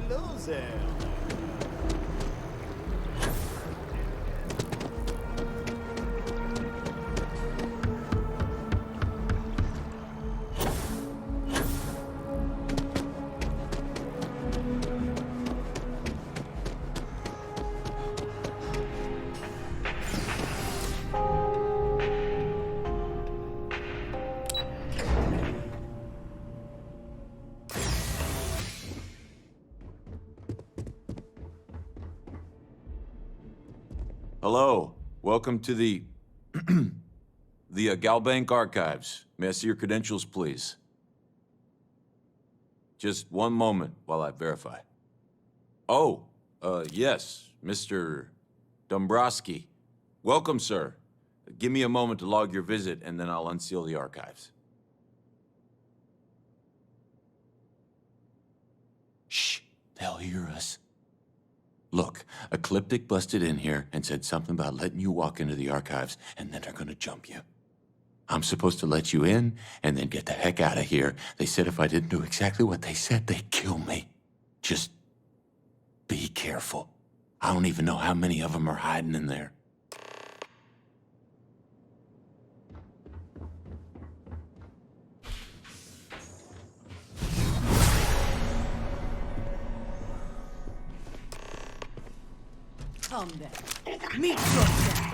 Hello there. Hello. Welcome to the Galbank Archives. May I see your credentials, please? Just one moment while I verify. Oh, yes, Mr. Dombrowski. Welcome, sir. Give me a moment to log your visit, and then I'll unseal the archives. Shh, they'll hear us. Look, Ecliptic busted in here and said something about letting you walk into the archives, and then they're gonna jump you. I'm supposed to let you in, and then get the heck out of here. They said if I didn't do exactly what they said, they'd kill me. Just be careful. I don't even know how many of them are hiding in there. Come then. Meet your death.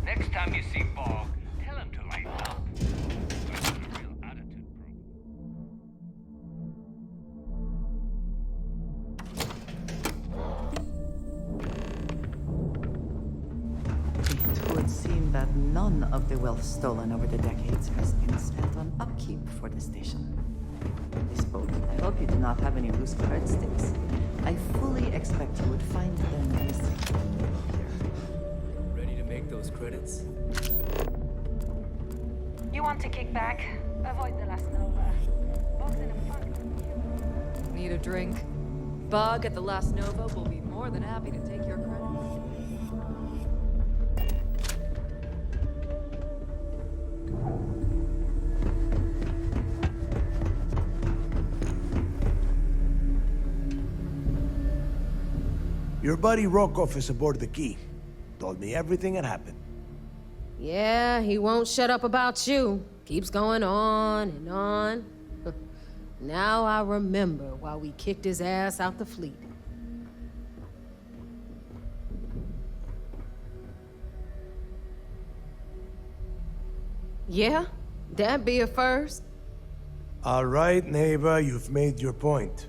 Next time you see Bog, tell him to lighten up. We've got a real attitude problem. It would seem that none of the wealth stolen over the decades has been spent on upkeep for the station. This boat hope you do not have any loose card sticks. I fully expect you would find them missing. Ready to make those credits? You want to kick back? Avoid the last Nova. Bog's in a funk. Need a drink? Bug at the Last Nova will be more than happy to take your credits. Your buddy Rokov is aboard the Key. Told me everything that happened. Yeah, he won't shut up about you. Keeps going on and on. Now I remember why we kicked his ass out the fleet. Yeah, that'd be a first. All right, Neva, you've made your point.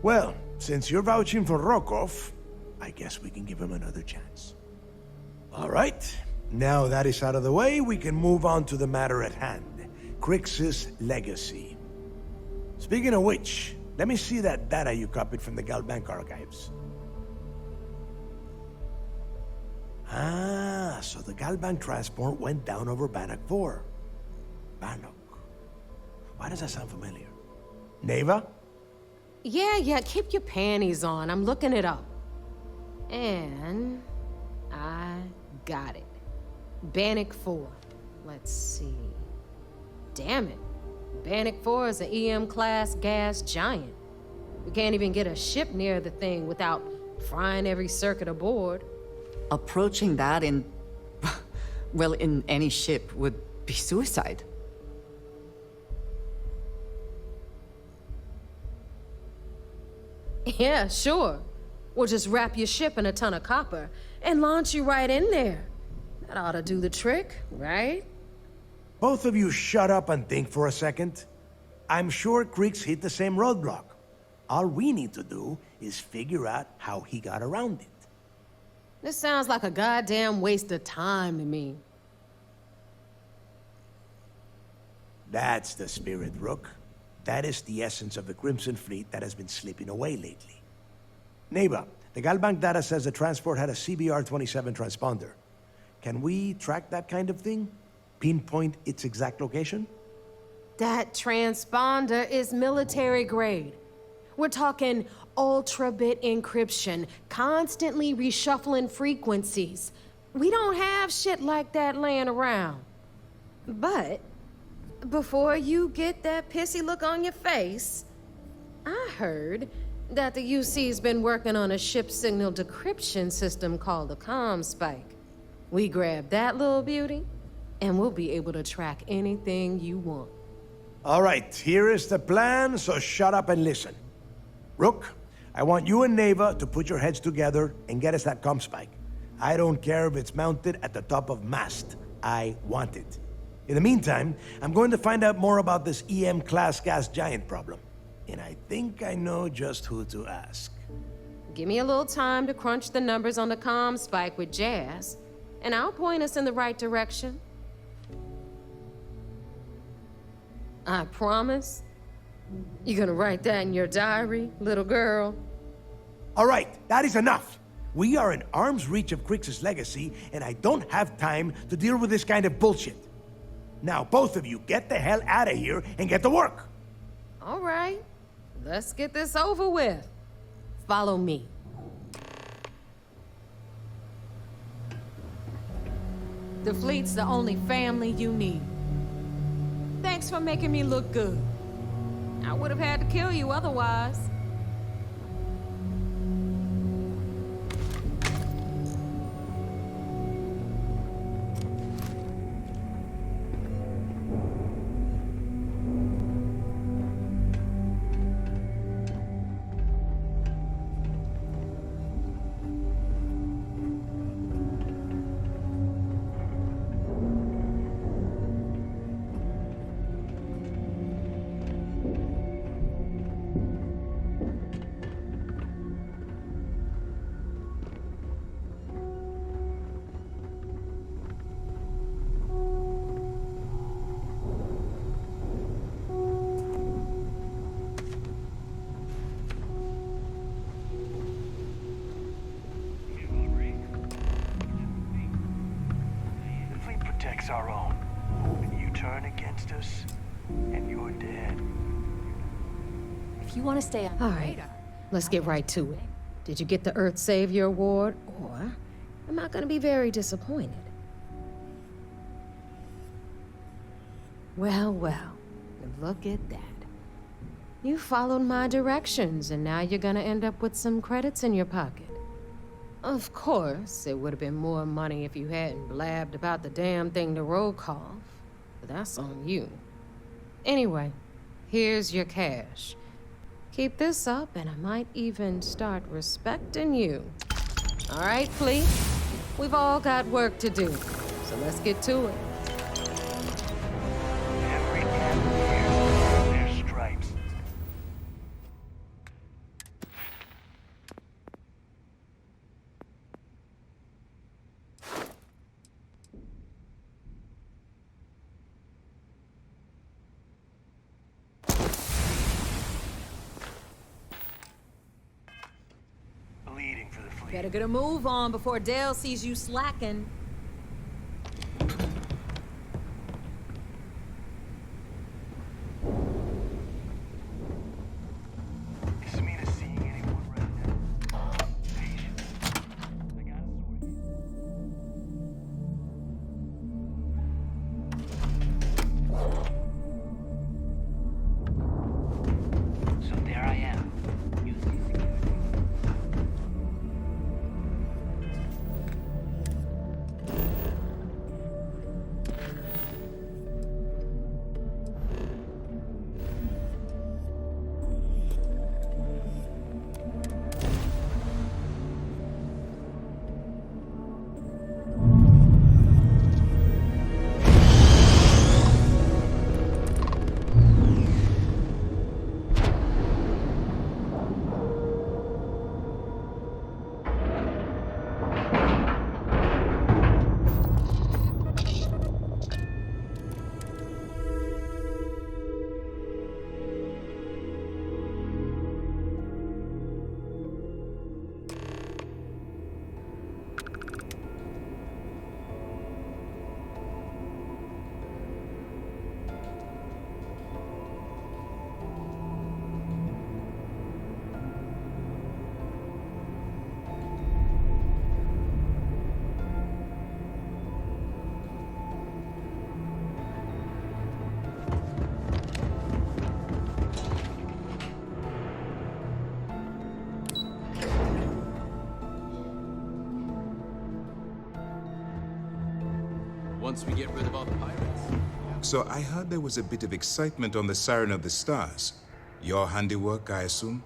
Well, since you're vouching for Rokov, I guess we can give him another chance. All right, now that is out of the way, we can move on to the matter at hand. Crix's legacy. Speaking of which, let me see that data you copied from the Galbank archives. Ah, so the Galbank transport went down over Bannock 4. Bannock. Why does that sound familiar? Neva? Yeah, keep your panties on. I'm looking it up. And I got it. Bannock 4. Let's see. Damn it. Bannock 4 is an EM-class gas giant. We can't even get a ship near the thing without frying every circuit aboard. Approaching that in... well, in any ship would be suicide. Yeah, sure. We'll just wrap your ship in a ton of copper and launch you right in there. That ought to do the trick, right? Both of you shut up and think for a second. I'm sure Crix hit the same roadblock. All we need to do is figure out how he got around it. This sounds like a goddamn waste of time to me. That's the spirit, Rook. That is the essence of the Crimson Fleet that has been slipping away lately. Neva, the Galbank data says the transport had a CBR-27 transponder. Can we track that kind of thing? Pinpoint its exact location? That transponder is military grade. We're talking ultra-bit encryption, constantly reshuffling frequencies. We don't have shit like that laying around. But before you get that pissy look on your face, I heard that the UC's been working on a ship signal decryption system called the ComSpike. We grab that little beauty, and we'll be able to track anything you want. All right, here is the plan, so shut up and listen. Rook, I want you and Neva to put your heads together and get us that ComSpike. I don't care if it's mounted at the top of mast. I want it. In the meantime, I'm going to find out more about this EM-class gas giant problem. And I think I know just who to ask. Give me a little time to crunch the numbers on the ComSpike with Jazz, and I'll point us in the right direction. I promise. You gonna write that in your diary, little girl? All right, that is enough. We are in arm's reach of Crix's legacy, and I don't have time to deal with this kind of bullshit. Now, both of you, get the hell out of here and get to work. All right, let's get this over with. Follow me. The fleet's the only family you need. Thanks for making me look good. I would have had to kill you otherwise. against us, and you're dead. If you want to stay on All the right, radar, let's get right to it. Did you get the Earth Savior Award, or am I gonna be very disappointed? Well, look at that. You followed my directions, and now you're gonna end up with some credits in your pocket. Of course, it would have been more money if you hadn't blabbed about the damn thing to Rokov, but that's on you. Anyway, here's your cash. Keep this up, and I might even start respecting you. All right, Fleet? We've all got work to do, so let's get to it. Every captain here, their stripes. Bleeding for the fleet. better get a move on before Dale sees you slacking. Is Mina seeing anyone right now? Patience. I got a sword. So there I am, using security. Once we get rid of all the pirates. So I heard there was a bit of excitement on the Siren of the Stars. Your handiwork, I assume?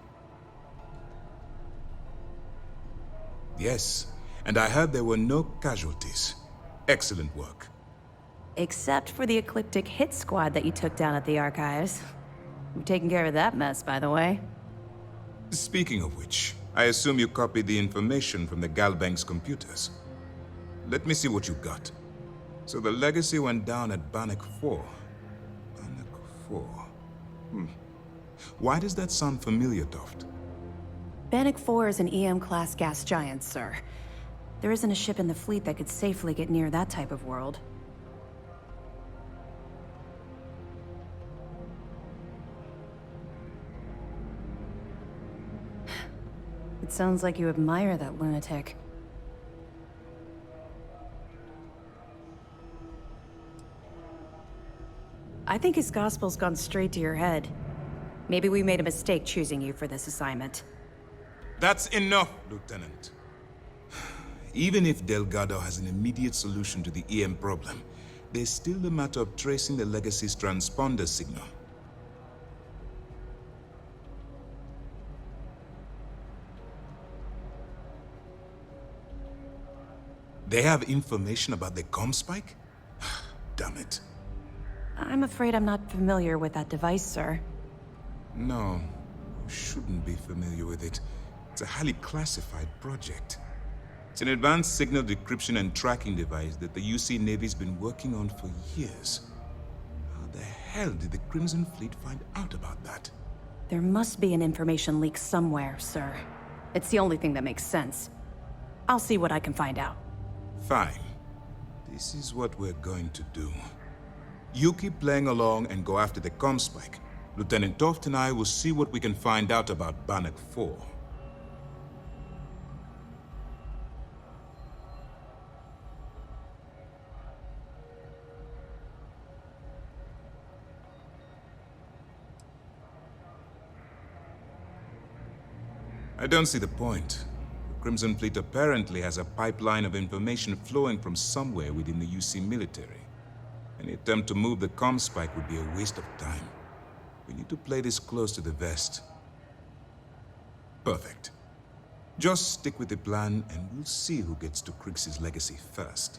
Yes, and I heard there were no casualties. Excellent work. Except for the eclectic hit squad that you took down at the archives. You've taken care of that mess, by the way. Speaking of which, I assume you copied the information from the Galbank's computers. Let me see what you got. So the legacy went down at Bannock 4. Bannock 4. Why does that sound familiar, Toft? Bannock 4 is an EM-class gas giant, sir. There isn't a ship in the fleet that could safely get near that type of world. It sounds like you admire that lunatic. I think his gospel's gone straight to your head. Maybe we made a mistake choosing you for this assignment. That's enough, Lieutenant. Even if Delgado has an immediate solution to the EM problem, there's still the matter of tracing the Legacy's transponder signal. They have information about the comm spike? Damn it. I'm afraid I'm not familiar with that device, sir. No, you shouldn't be familiar with it. It's a highly classified project. It's an advanced signal decryption and tracking device that the UC Navy's been working on for years. How the hell did the Crimson Fleet find out about that? There must be an information leak somewhere, sir. It's the only thing that makes sense. I'll see what I can find out. Fine. This is what we're going to do. You keep playing along and go after the Comspike. Lieutenant Toft and I will see what we can find out about Bannock 4. I don't see the point. The Crimson Fleet apparently has a pipeline of information flowing from somewhere within the UC military. Any attempt to move the Comspike would be a waste of time. We need to play this close to the vest. Perfect. Just stick with the plan and we'll see who gets to Krix's legacy first.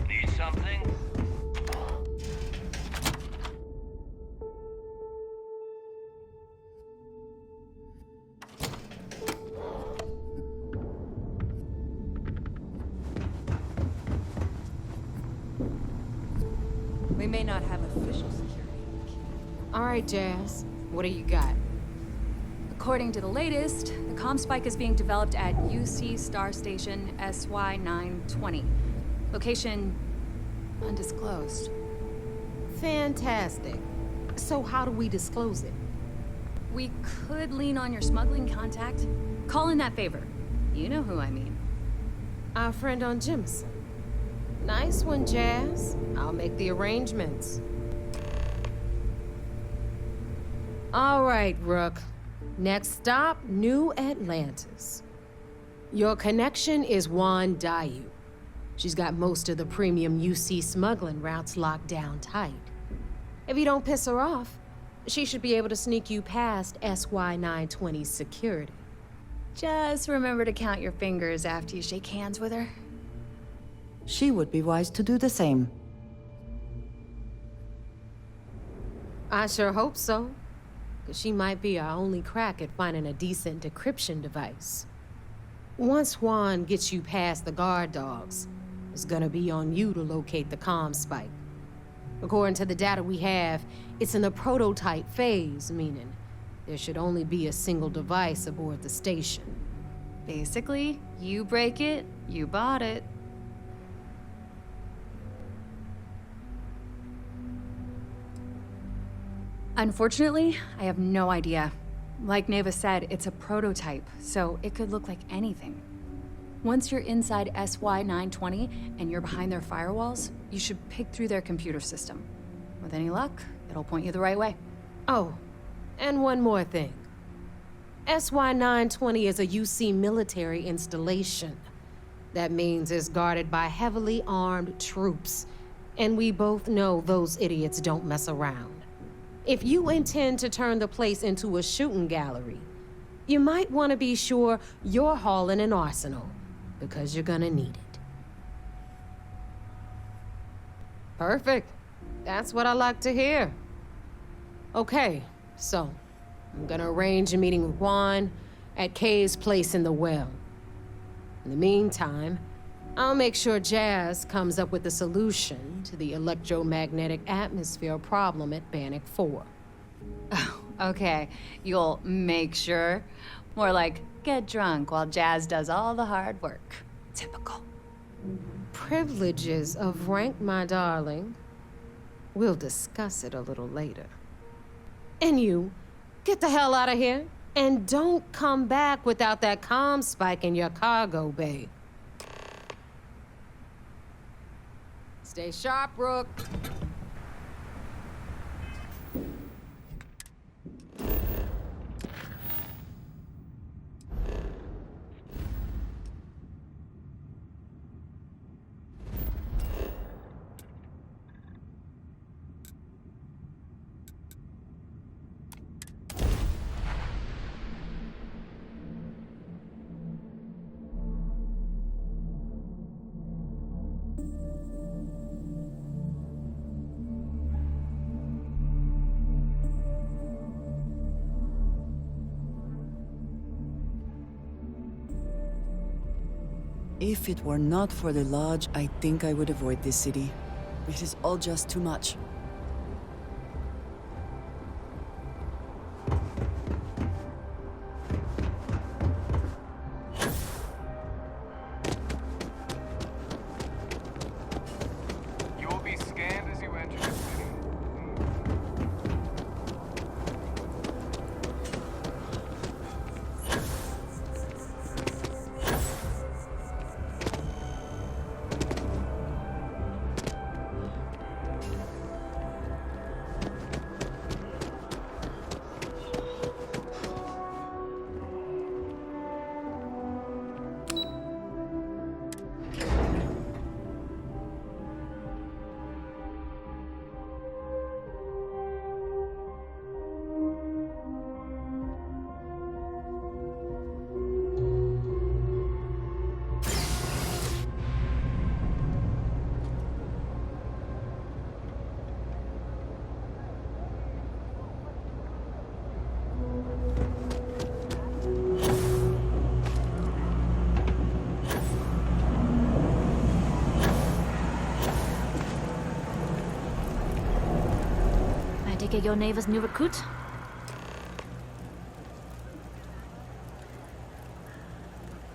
Need something? We may not have official security. All right, Jazz. What do you got? According to the latest, the Comspike is being developed at UC Star Station SY-920. Location undisclosed. Fantastic. So how do we disclose it? We could lean on your smuggling contact. Call in that favor. You know who I mean. Our friend on Jimson. Nice one, Jazz. I'll make the arrangements. All right, Rook. Next stop, New Atlantis. Your connection is Juan Dayu. She's got most of the premium UC smuggling routes locked down tight. If you don't piss her off, she should be able to sneak you past SY-920's security. Just remember to count your fingers after you shake hands with her. She would be wise to do the same. I sure hope so. 'Cause she might be our only crack at finding a decent decryption device. Once Juan gets you past the guard dogs, it's gonna be on you to locate the Comspike. According to the data we have, it's in the prototype phase, meaning there should only be a single device aboard the station. Basically, you break it, you bought it. Unfortunately, I have no idea. Like Neva said, it's a prototype, so it could look like anything. Once you're inside SY-920 and you're behind their firewalls, you should pick through their computer system. With any luck, it'll point you the right way. Oh, and one more thing. SY-920 is a UC military installation. That means it's guarded by heavily armed troops. And we both know those idiots don't mess around. If you intend to turn the place into a shooting gallery, you might want to be sure you're hauling an arsenal, because you're gonna need it. Perfect. That's what I like to hear. Okay, so I'm gonna arrange a meeting with Juan at Kay's place in the well. In the meantime, I'll make sure Jazz comes up with a solution to the electromagnetic atmosphere problem at Bannock 4. Oh, okay. You'll make sure. More like, get drunk while Jazz does all the hard work. Typical. Privileges of rank, my darling. We'll discuss it a little later. And you, get the hell out of here. And don't come back without that comm spike in your cargo bay. Stay sharp, Rook. If it were not for the lodge, I think I would avoid this city. It is all just too much. You will be scanned as you enter the city. I take it your neighbor's new recruit?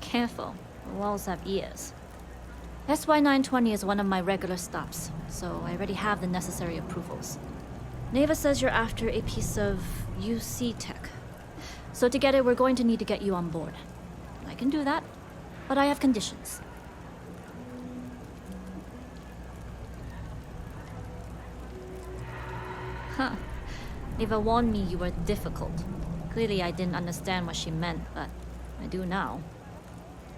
Careful, the walls have ears. SY-920 is one of my regular stops, so I already have the necessary approvals. Neva says you're after a piece of UC tech. So to get it, we're going to need to get you on board. I can do that, but I have conditions. Huh. Neva warned me you were difficult. Clearly I didn't understand what she meant, but I do now.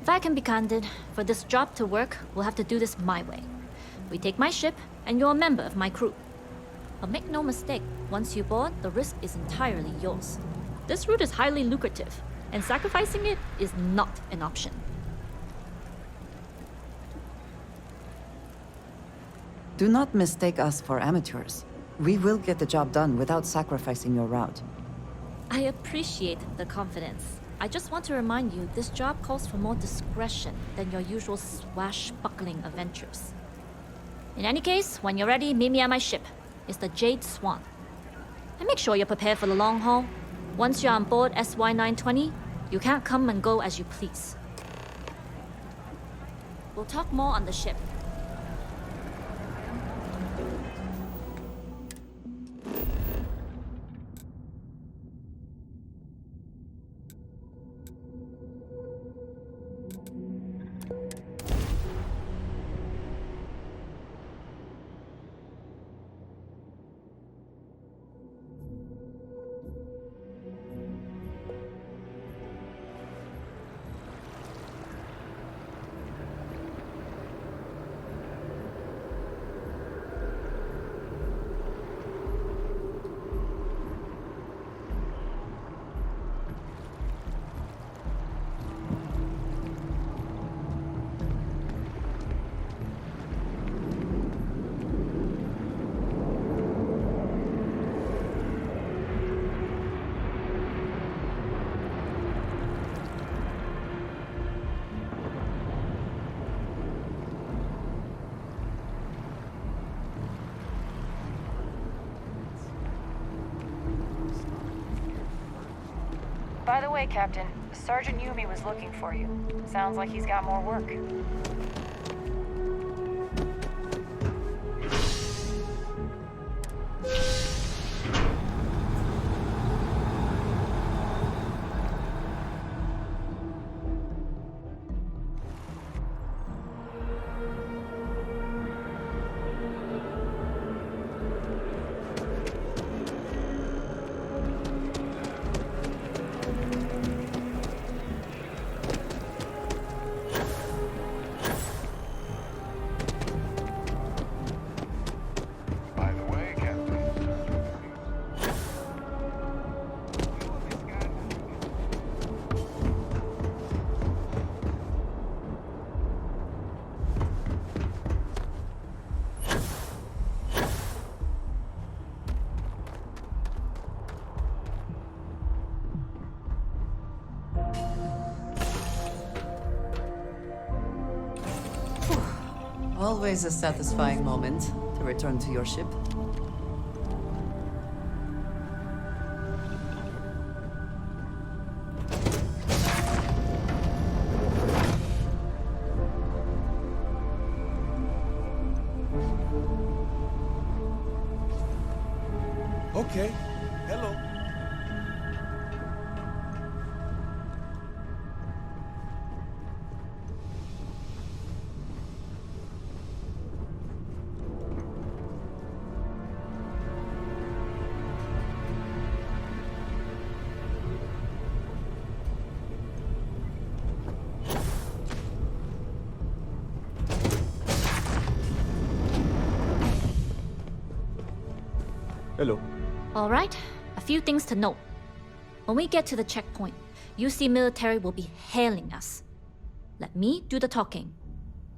If I can be candid, for this job to work, we'll have to do this my way. We take my ship, and you're a member of my crew. But make no mistake, once you board, the risk is entirely yours. This route is highly lucrative, and sacrificing it is not an option. Do not mistake us for amateurs. We will get the job done without sacrificing your route. I appreciate the confidence. I just want to remind you, this job calls for more discretion than your usual swashbuckling adventures. In any case, when you're ready, meet me at my ship. It's the Jade Swan. And make sure you're prepared for the long haul. Once you're on board SY-920, you can't come and go as you please. We'll talk more on the ship. By the way, Captain, Sergeant Yumi was looking for you. Sounds like he's got more work. Always a satisfying moment to return to your ship. Okay. Hello. Hello. All right, a few things to note. When we get to the checkpoint, UC military will be hailing us. Let me do the talking.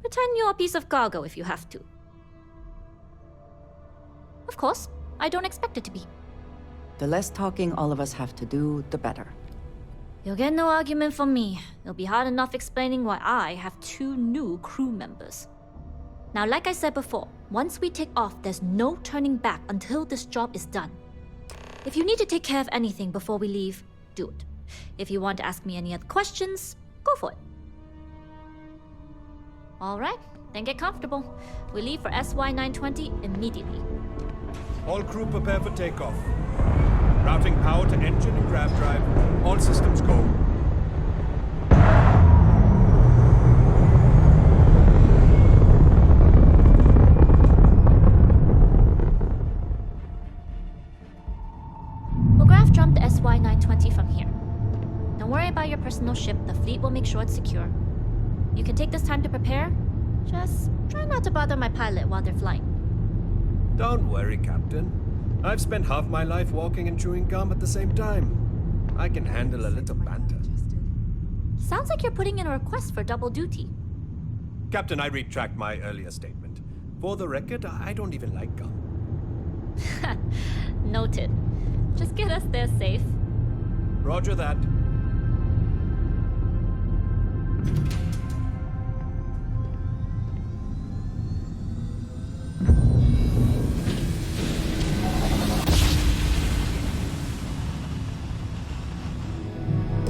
Pretend you're a piece of cargo if you have to. Of course, I don't expect it to be. The less talking all of us have to do, the better. You'll get no argument from me. It'll be hard enough explaining why I have 2 new crew members. Now, like I said before, once we take off, there's no turning back until this job is done. If you need to take care of anything before we leave, do it. If you want to ask me any other questions, go for it. All right, then get comfortable. We leave for SY-920 immediately. All crew prepare for takeoff. Routing power to engine and grav drive. All systems go. We'll grav jump the SY-920 from here. Don't worry about your personal ship. The fleet will make sure it's secure. You can take this time to prepare. Just try not to bother my pilot while they're flying. Don't worry, Captain. I've spent half my life walking and chewing gum at the same time. I can handle a little banter. Sounds like you're putting in a request for double duty. Captain, I retract my earlier statement. For the record, I don't even like gum. Noted. Just get us there safe. Roger that.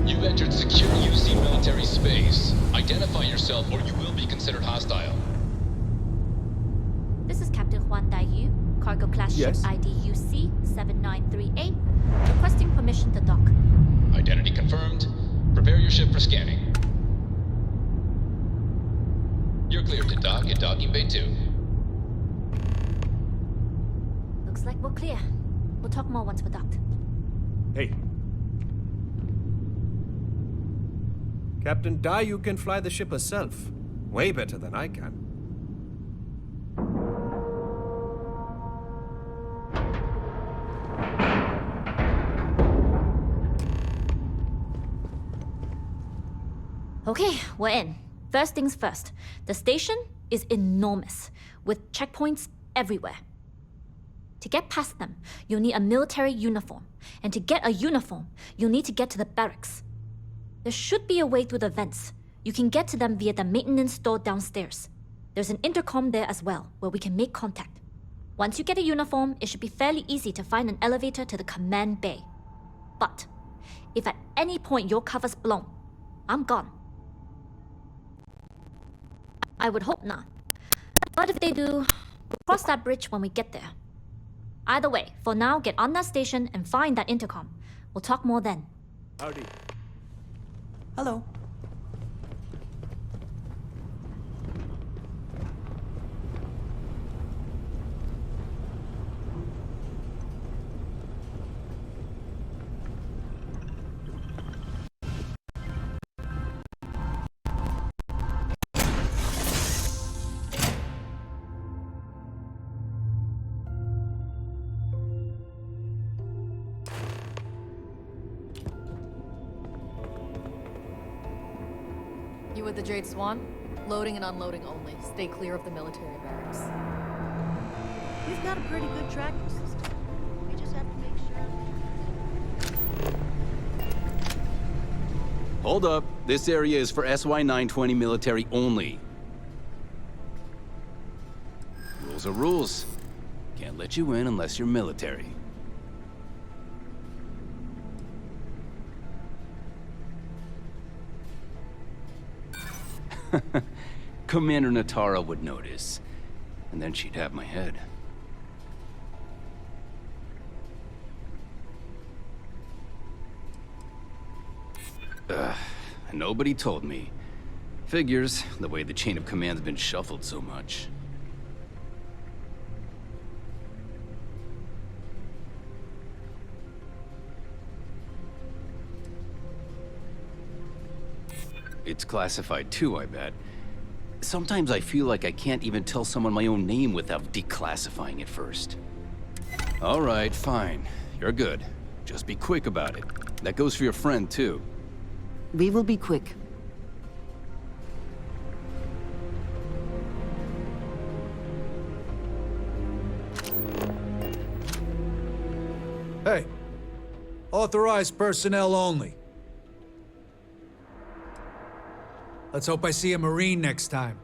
You've entered secure UC military space. Identify yourself or you will be considered hostile. This is Captain Huan Daiyu, cargo class Yes? ship ID UC-7938, requesting permission to dock. Identity confirmed. Prepare your ship for scanning. You're cleared to dock at docking bay 2. Looks like we're clear. We'll talk more once we're docked. Hey. Captain Daiyu can fly the ship herself. Way better than I can. Okay, we're in. First things first. The station is enormous, with checkpoints everywhere. To get past them, you'll need a military uniform. And to get a uniform, you'll need to get to the barracks. There should be a way through the vents. You can get to them via the maintenance store downstairs. There's an intercom there as well, where we can make contact. Once you get a uniform, it should be fairly easy to find an elevator to the command bay. But if at any point your cover's blown, I'm gone. I would hope not. But if they do, we'll cross that bridge when we get there. Either way, for now, get on that station and find that intercom. We'll talk more then. Howdy. Hello. You with the Jade Swan? Loading and unloading only. Stay clear of the military barracks. We've got a pretty good tracking system. We just have to make sure. Hold up. This area is for SY-920 military only. Rules are rules. Can't let you in unless you're military. Commander Natara would notice, and then she'd have my head. Nobody told me. Figures, the way the chain of command's been shuffled so much. It's classified too, I bet. Sometimes I feel like I can't even tell someone my own name without declassifying it first. All right, fine. You're good. Just be quick about it. That goes for your friend, too. We will be quick. Hey. Authorized personnel only. Let's hope I see a Marine next time.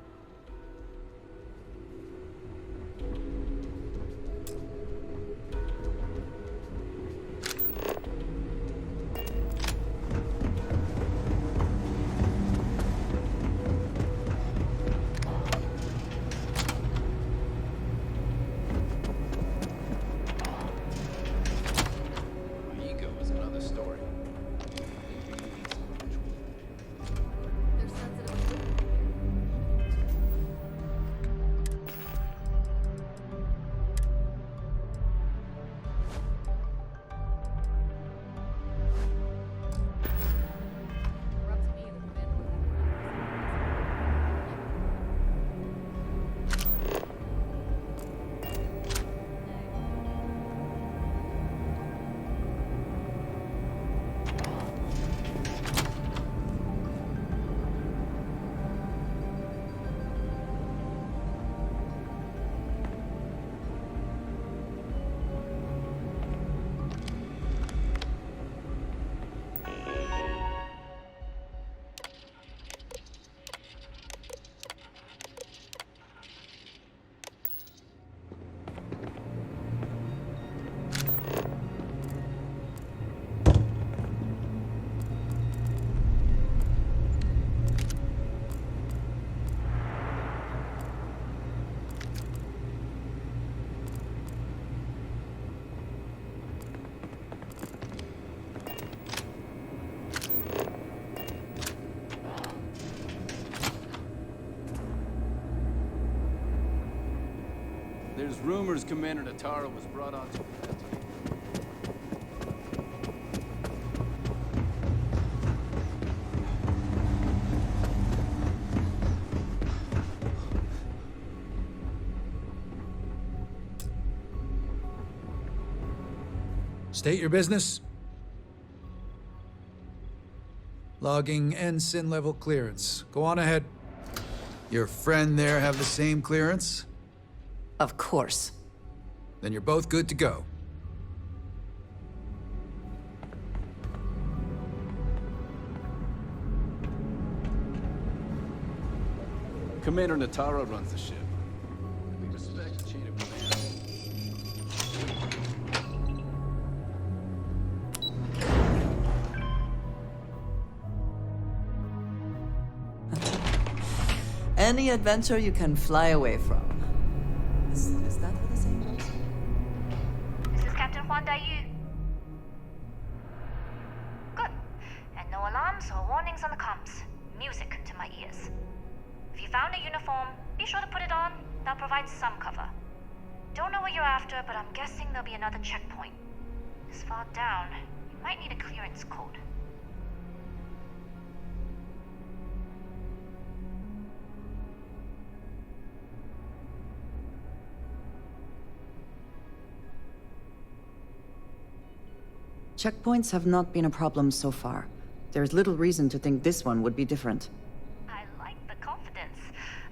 My ego is another story. There's rumors Commander Natara was brought on to... State your business. Logging ensign level clearance. Go on ahead. Your friend there have the same clearance? Of course. Then you're both good to go. Commander Natara runs the ship. We respect the chain of command. Any adventure you can fly away from. Is that for the same person? This is Captain Huan Daiyu. Good. And no alarms or warnings on the comms. Music to my ears. If you found a uniform, be sure to put it on. That'll provide some cover. Don't know what you're after, but I'm guessing there'll be another checkpoint. This far down, you might need a clearance code. Checkpoints have not been a problem so far. There's little reason to think this one would be different. I like the confidence.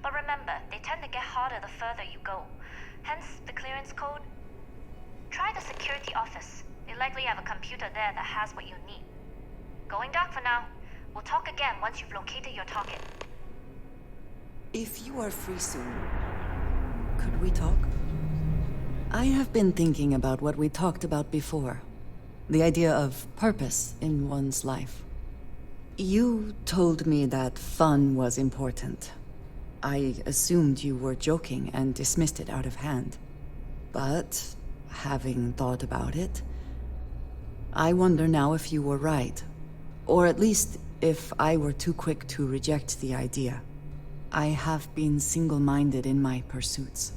But remember, they tend to get harder the further you go. Hence, the clearance code. Try the security office. They likely have a computer there that has what you need. Going dark for now. We'll talk again once you've located your target. If you are free soon, could we talk? I have been thinking about what we talked about before. The idea of purpose in one's life. You told me that fun was important. I assumed you were joking and dismissed it out of hand. But, having thought about it, I wonder now if you were right. Or at least if I were too quick to reject the idea. I have been single-minded in my pursuits.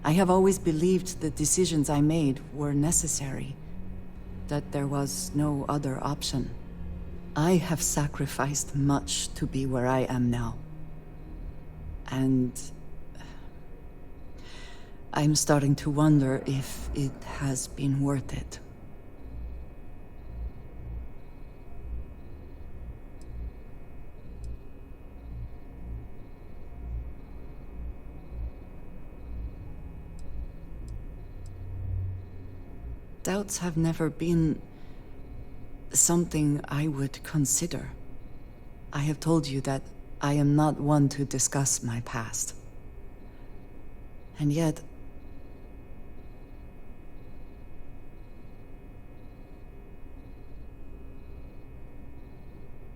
I have always believed the decisions I made were necessary, that there was no other option. I have sacrificed much to be where I am now. And I'm starting to wonder if it has been worth it. Doubts have never been something I would consider. I have told you that I am not one to discuss my past. And yet,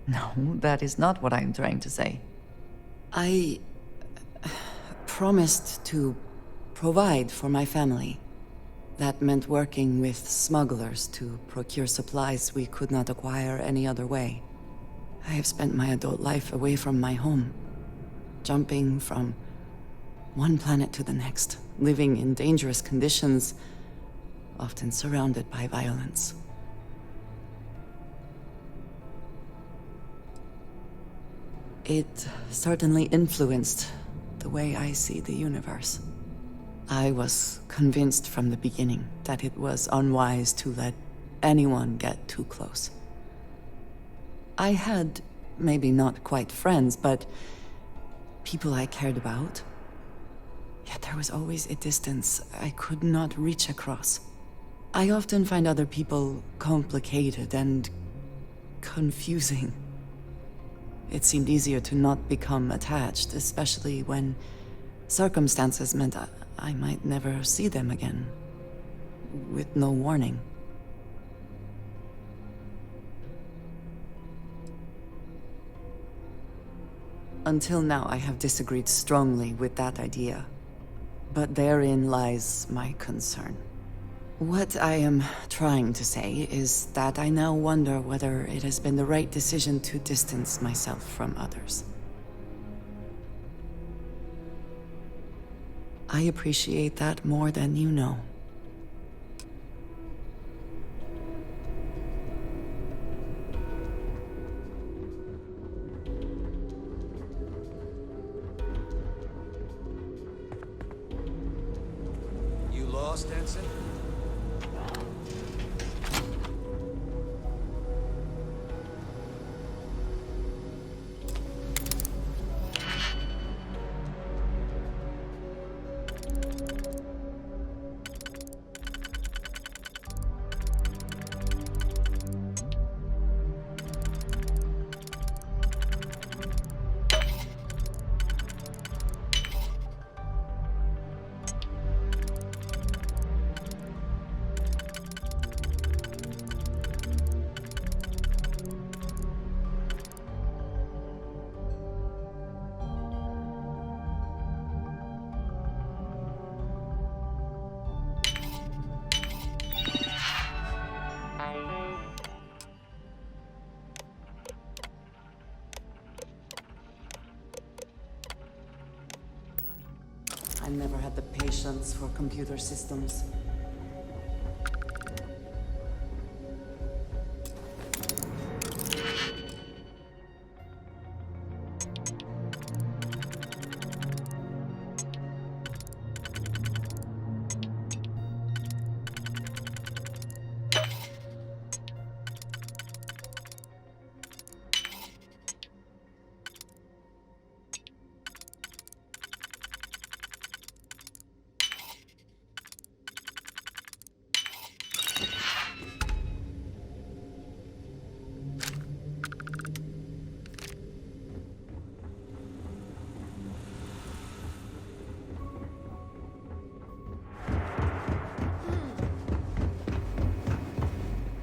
no, that is not what I am trying to say. I promised to provide for my family. That meant working with smugglers to procure supplies we could not acquire any other way. I have spent my adult life away from my home, jumping from one planet to the next, living in dangerous conditions, often surrounded by violence. It certainly influenced the way I see the universe. I was convinced from the beginning that it was unwise to let anyone get too close. I had, maybe not quite friends, but people I cared about. Yet there was always a distance I could not reach across. I often find other people complicated and confusing. It seemed easier to not become attached, especially when circumstances meant I might never see them again, with no warning. Until now, I have disagreed strongly with that idea. But therein lies my concern. What I am trying to say is that I now wonder whether it has been the right decision to distance myself from others. I appreciate that more than you know. You lost, Ensign? I never had the patience for computer systems.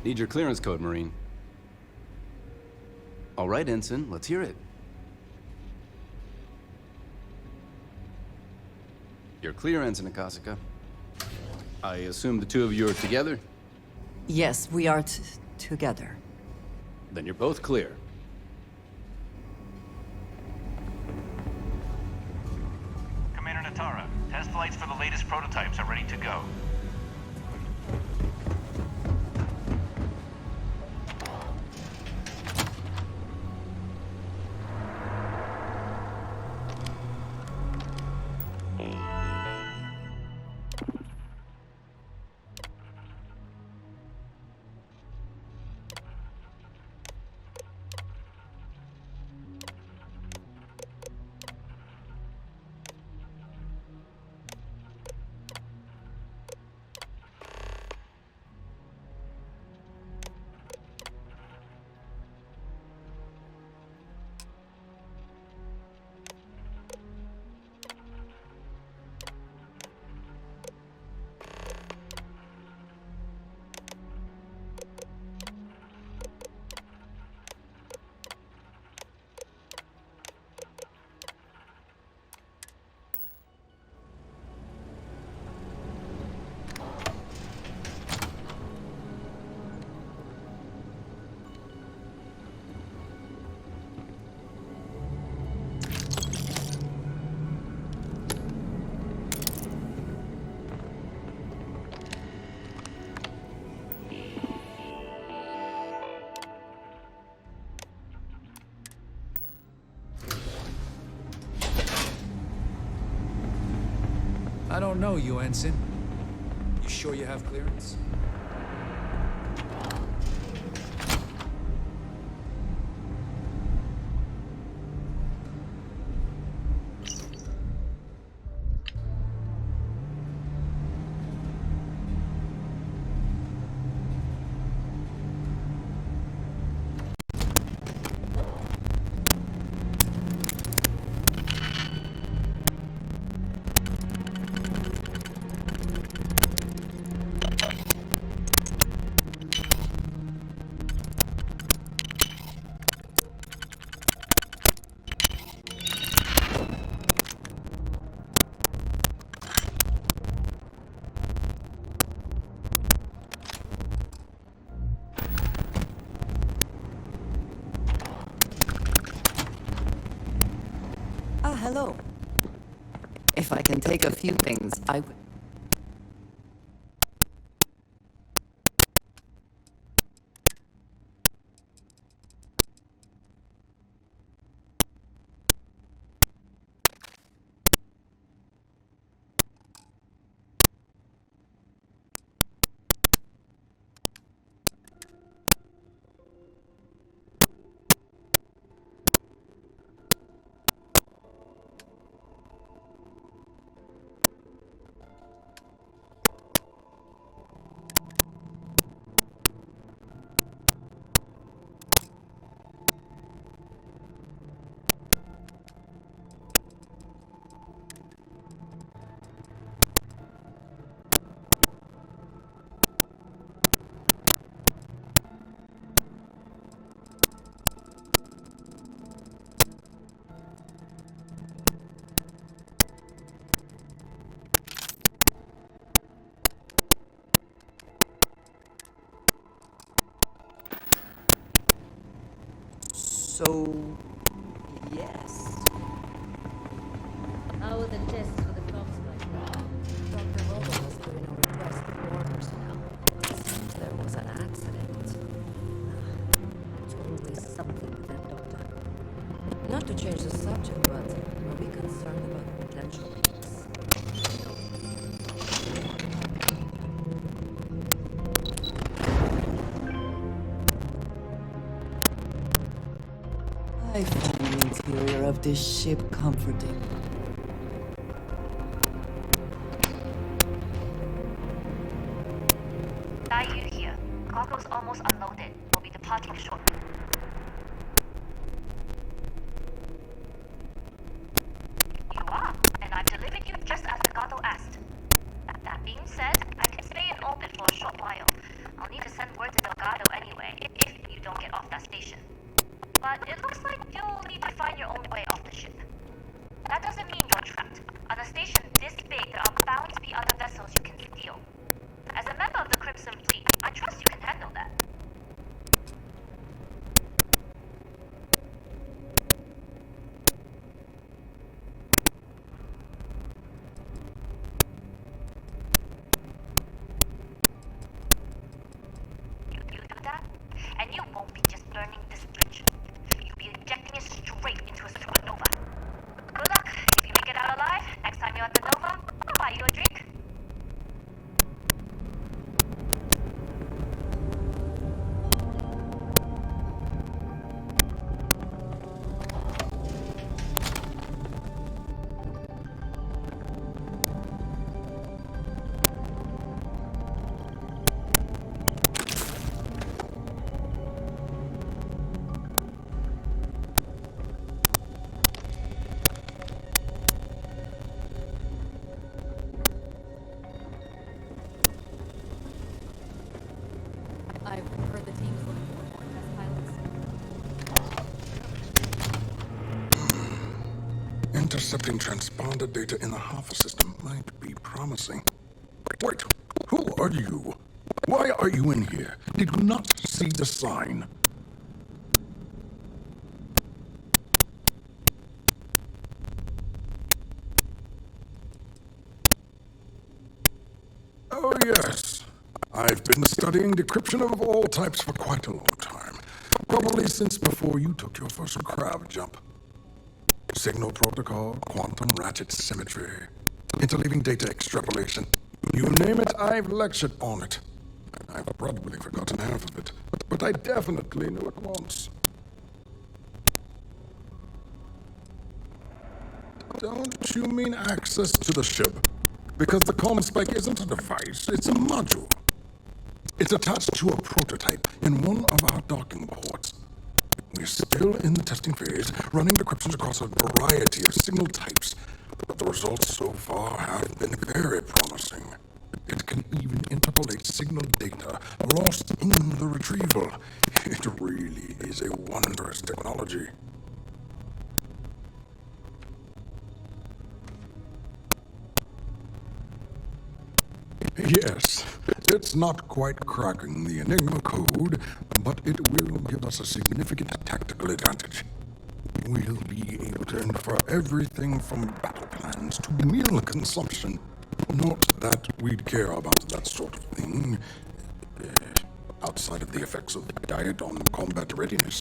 Need your clearance code, Marine. All right, Ensign, let's hear it. You're clear, Ensign Akasaka. I assume the two of you are together? Yes, we are together. Then you're both clear. Commander Natara, test flights for the latest prototypes are ready to go. I don't know you, Ensign. You sure you have clearance? Hello. If I can take a few things, I would. So, yes. How are the tests for the comms going? Dr. Vogel has put in a request for orders now. It seems there was an accident. It's always something with that doctor. Not to change the subject, but are we concerned about potential leaks? I find the interior of this ship comforting. Daiyu here. Cargo's almost unloaded. We'll be departing shortly. You are, and I've delivered you just as Delgado asked. That being said, I can stay in orbit for a short while. I'll need to send word to Delgado operation this big, there are bound to be other vessels you can steal. As a member of the Crimson Fleet, I trust you can handle that. You do that, and you won't be just burning this bridge. You'll be ejecting it straight into a supernova. Good luck. If you make it out alive, next time you're at the Nova, I'll buy you a drink. I've heard the team's looking for more test pilots. Intercepting transponder data in the Alpha system might be promising. Wait, who are you? Why are you in here? Did you not see the sign? Oh, yes. I've been studying decryption of all types for quite a long time. Probably since before you took your first crab jump. Signal protocol, quantum ratchet symmetry, interleaving data extrapolation. You name it, I've lectured on it. I've probably forgotten half of it, but I definitely knew it once. Don't you mean access to the ship? Because the common spike isn't a device, it's a module. It's attached to a prototype in one of our docking ports. We're still in the testing phase, running decryptions across a variety of signal types, but the results so far have been very promising. It can even interpolate signal data lost in the retrieval. It really is a wondrous technology. Yes, it's not quite cracking the Enigma code, but it will give us a significant tactical advantage. We'll be able to infer everything from battle plans to meal consumption. Not that we'd care about that sort of thing, outside of the effects of diet on combat readiness.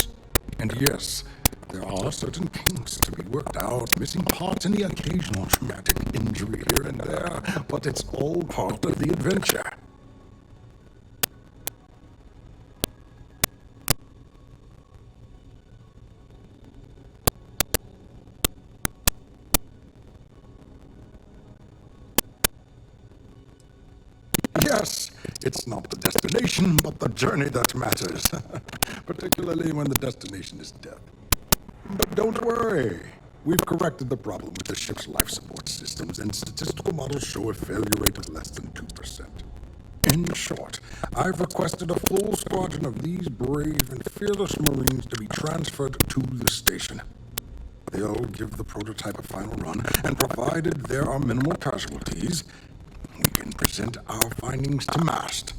And yes, there are certain kinks to be worked out, missing parts and the occasional traumatic injury here and there, but it's all part of the adventure. Yes, it's not the destination, but the journey that matters, particularly when the destination is death. But don't worry. We've corrected the problem with the ship's life support systems, and statistical models show a failure rate of less than 2%. In short, I've requested a full squadron of these brave and fearless Marines to be transferred to the station. They'll give the prototype a final run, and provided there are minimal casualties, we can present our findings to MAST.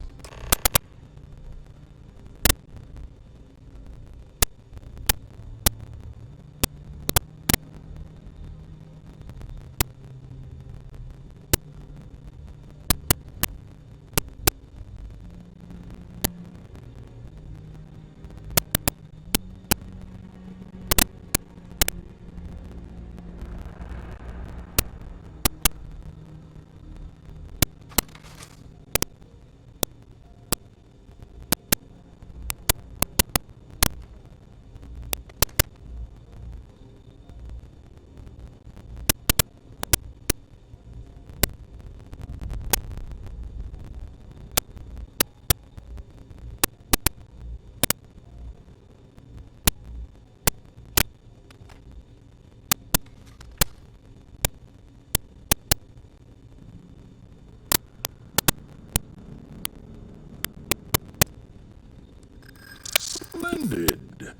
Splendid.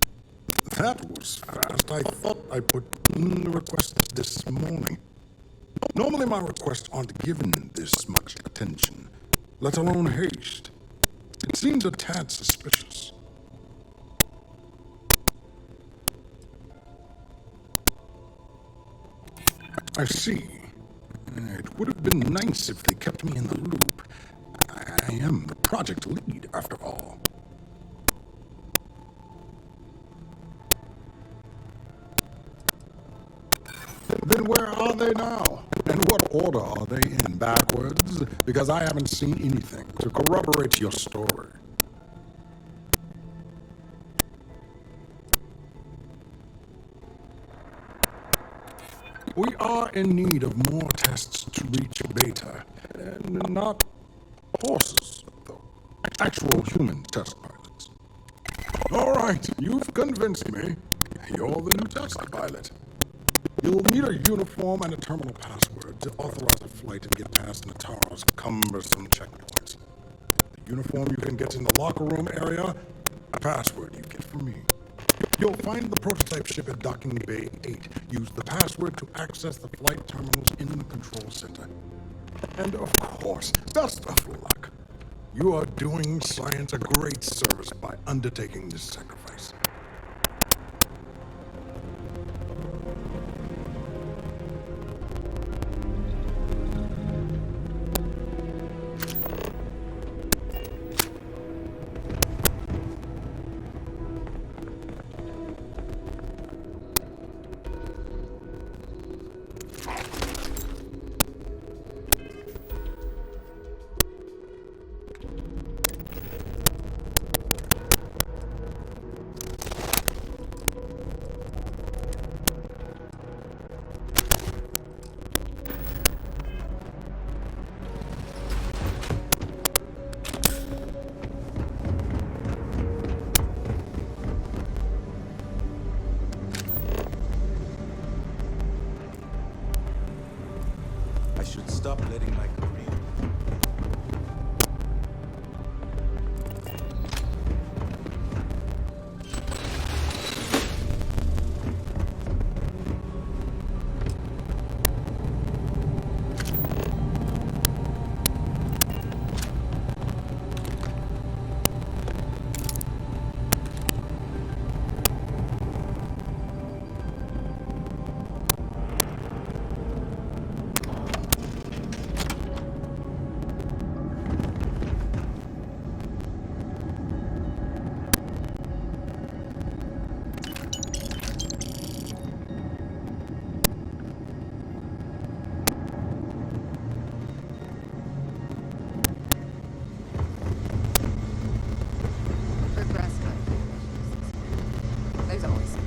That was fast. I thought I put in the request this morning. Normally my requests aren't given this much attention, let alone haste. It seems a tad suspicious. I see. It would have been nice if they kept me in the loop. I am the project lead, after all. Then where are they now? And what order are they in? Backwards? Because I haven't seen anything to corroborate your story. We are in need of more tests to reach beta. And not horses, though. Actual human test pilots. All right, you've convinced me. You're the new test pilot. You'll need a uniform and a terminal password to authorize a flight and get past Nataro's cumbersome checkpoints. The uniform you can get in the locker room area, a password you get from me. You'll find the prototype ship at Docking Bay 8. Use the password to access the flight terminals in the control center. And of course, best of luck. You are doing science a great service by undertaking this sacrifice. I should stop letting my career. There's always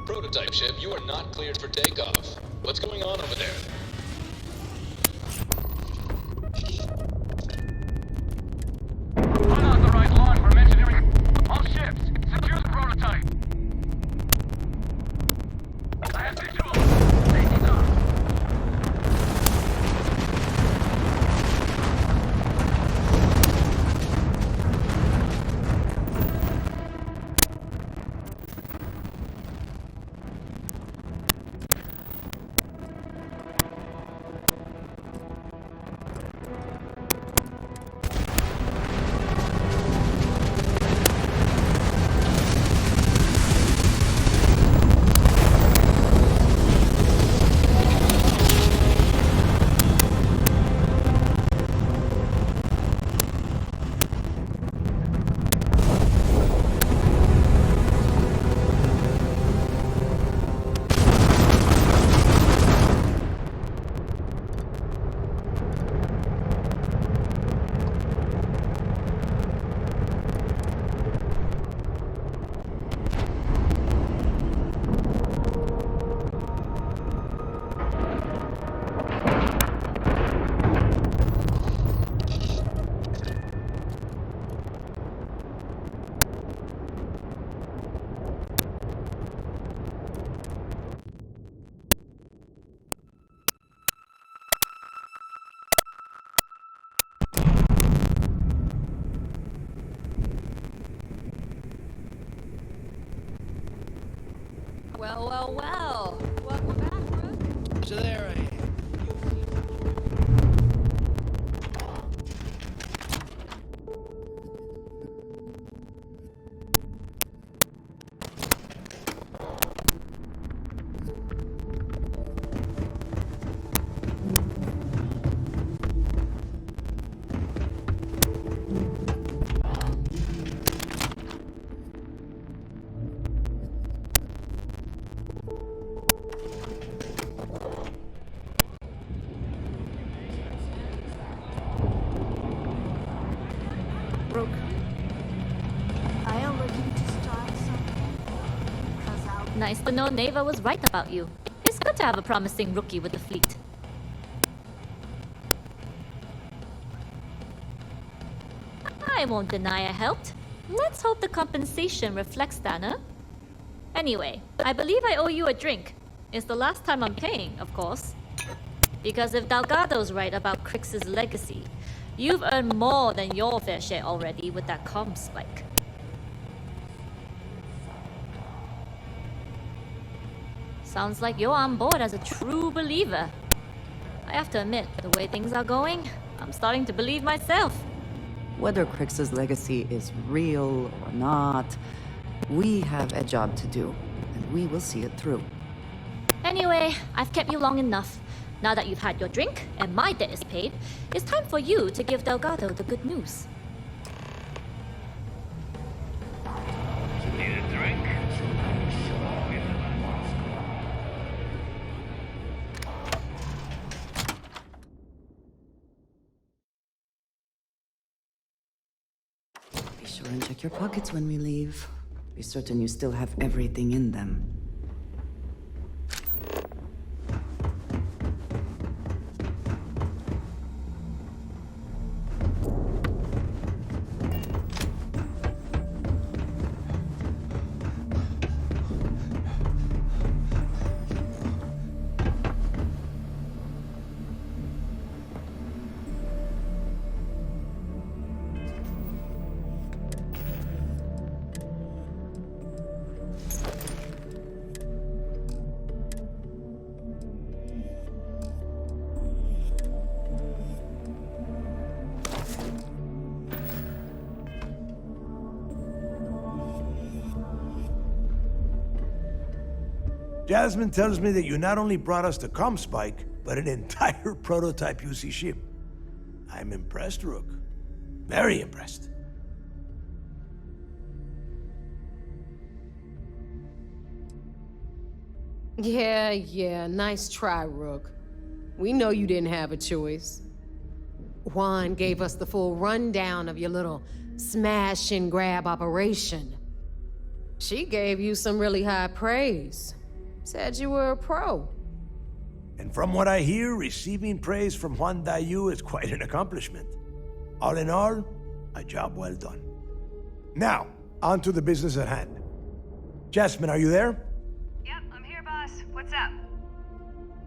Prototype ship, you are not cleared for takeoff. What's going on over there? Unauthorized launch from engineering. All ships, secure the prototype. I have visual. Safety's off. Well. Welcome back, Rook. So there I am. Rook, I am ready to start something. 'Cause I'll Nice to know Neva was right about you. It's good to have a promising rookie with the fleet. I won't deny I helped. Let's hope the compensation reflects that, huh? Anyway, I believe I owe you a drink. It's the last time I'm paying, of course. Because if Delgado's right about Crix's legacy, you've earned more than your fair share already with that comm spike. Sounds like you're on board as a true believer. I have to admit, the way things are going, I'm starting to believe myself. Whether Crix's legacy is real or not, we have a job to do, and we will see it through. Anyway, I've kept you long enough. Now that you've had your drink and my debt is paid, it's time for you to give Delgado the good news. Need a drink? Be sure and check your pockets when we leave. Be certain you still have everything in them. Jasmine tells me that you not only brought us the comm spike, but an entire prototype UC ship. I'm impressed, Rook. Very impressed. Yeah, nice try, Rook. We know you didn't have a choice. Juan gave us the full rundown of your little smash and grab operation. She gave you some really high praise. Said you were a pro. And from what I hear, receiving praise from Juan Dayu is quite an accomplishment. All in all, a job well done. Now, on to the business at hand. Jasmine, are you there? Yep, I'm here, boss. What's up?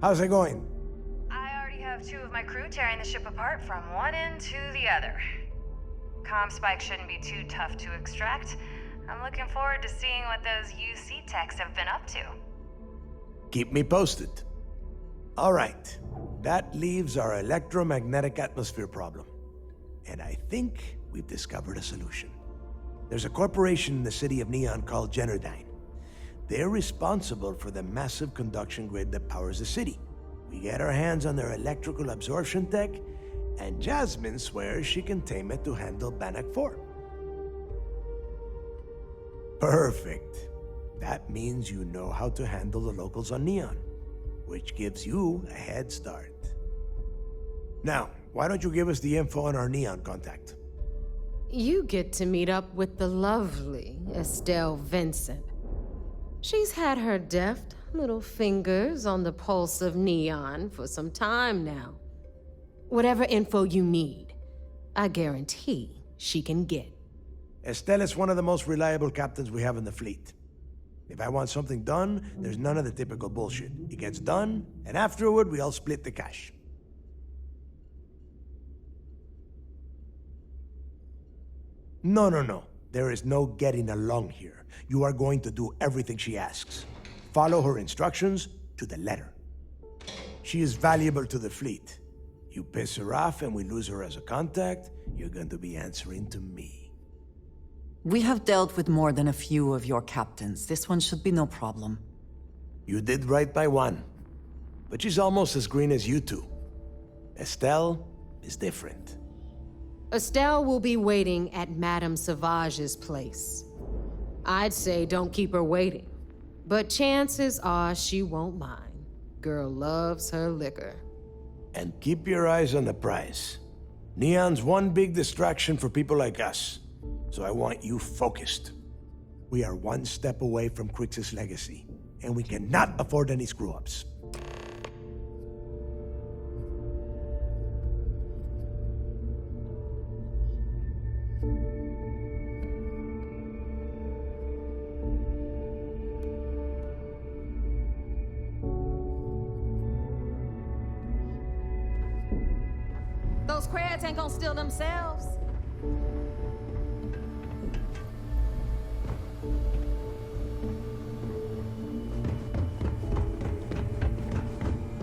How's it going? I already have 2 of my crew tearing the ship apart from one end to the other. Comm spike shouldn't be too tough to extract. I'm looking forward to seeing what those UC techs have been up to. Keep me posted. All right, that leaves our electromagnetic atmosphere problem. And I think we've discovered a solution. There's a corporation in the city of Neon called Generdyne. They're responsible for the massive conduction grid that powers the city. We get our hands on their electrical absorption tech, and Jasmine swears she can tame it to handle Bannock 4. Perfect. That means you know how to handle the locals on Neon, which gives you a head start. Now, why don't you give us the info on our Neon contact? You get to meet up with the lovely Estelle Vincent. She's had her deft little fingers on the pulse of Neon for some time now. Whatever info you need, I guarantee she can get. Estelle is one of the most reliable captains we have in the fleet. If I want something done, there's none of the typical bullshit. It gets done, and afterward, we all split the cash. No. There is no getting along here. You are going to do everything she asks. follow her instructions to the letter. She is valuable to the fleet. You piss her off and we lose her as a contact, you're going to be answering to me. We have dealt with more than a few of your captains. This one should be no problem. You did right by one. But she's almost as green as you two. Estelle is different. Estelle will be waiting at Madame Sauvage's place. I'd say don't keep her waiting. But chances are she won't mind. Girl loves her liquor. And keep your eyes on the prize. Neon's one big distraction for people like us. So I want you focused. We are one step away from Crix's legacy, and we cannot afford any screw-ups. Those crabs ain't gonna steal themselves.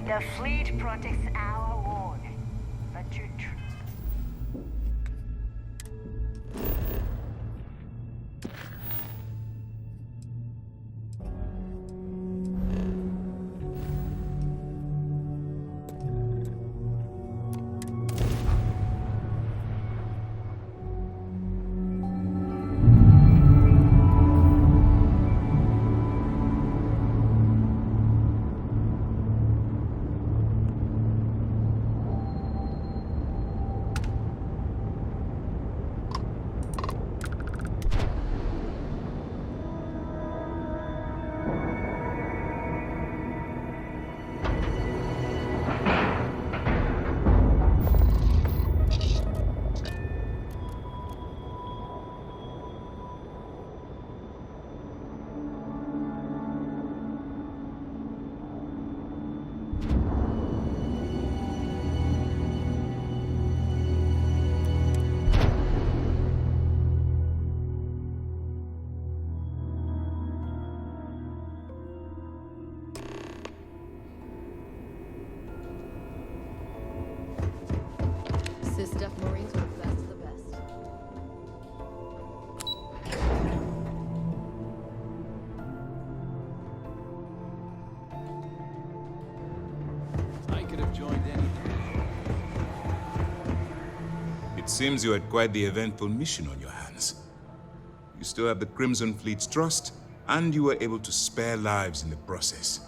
The fleet protects our ward, but you Stuff Marines are the best of the best. I could have joined anything. It seems you had quite the eventful mission on your hands. You still have the Crimson Fleet's trust, and you were able to spare lives in the process.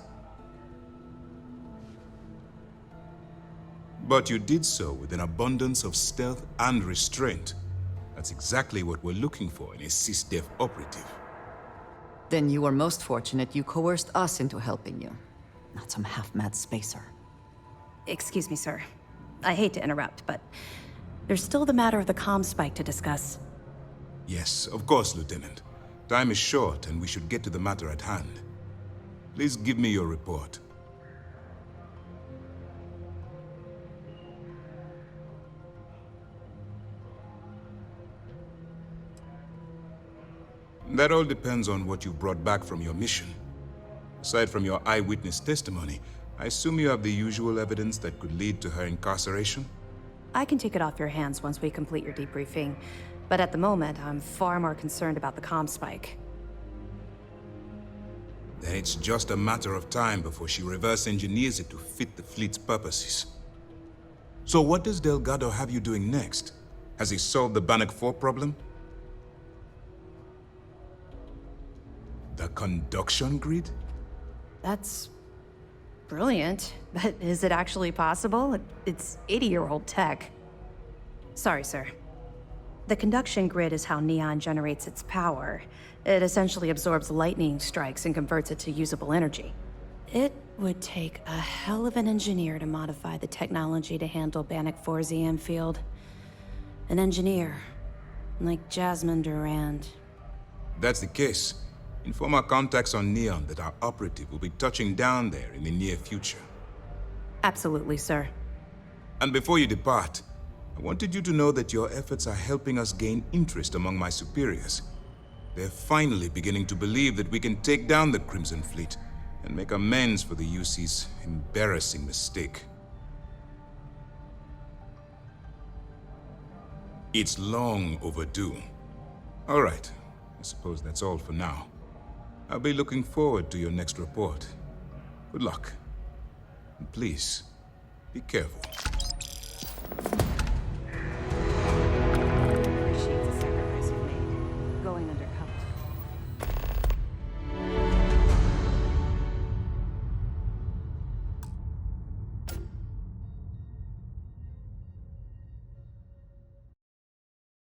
But you did so with an abundance of stealth and restraint. That's exactly what we're looking for in a SysDef operative. Then you were most fortunate you coerced us into helping you, not some half-mad spacer. Excuse me, sir. I hate to interrupt, but there's still the matter of the comm spike to discuss. Yes, of course, Lieutenant. Time is short, and we should get to the matter at hand. Please give me your report. That all depends on what you brought back from your mission. Aside from your eyewitness testimony, I assume you have the usual evidence that could lead to her incarceration? I can take it off your hands once we complete your debriefing, but at the moment, I'm far more concerned about the comm spike. Then it's just a matter of time before she reverse engineers it to fit the fleet's purposes. So what does Delgado have you doing next? Has he solved the Bannock 4 problem? The conduction grid? That's brilliant, but is it actually possible? It's 80-year-old tech. Sorry, sir. The conduction grid is how Neon generates its power. It essentially absorbs lightning strikes and converts it to usable energy. It would take a hell of an engineer to modify the technology to handle Bannock 4's EM field. An engineer, like Jasmine Durand. That's the case. Inform our contacts on Neon that our operative will be touching down there in the near future. Absolutely, sir. And before you depart, I wanted you to know that your efforts are helping us gain interest among my superiors. They're finally beginning to believe that we can take down the Crimson Fleet, and make amends for the UC's embarrassing mistake. It's long overdue. All right, I suppose that's all for now. I'll be looking forward to your next report. Good luck. And please, be careful.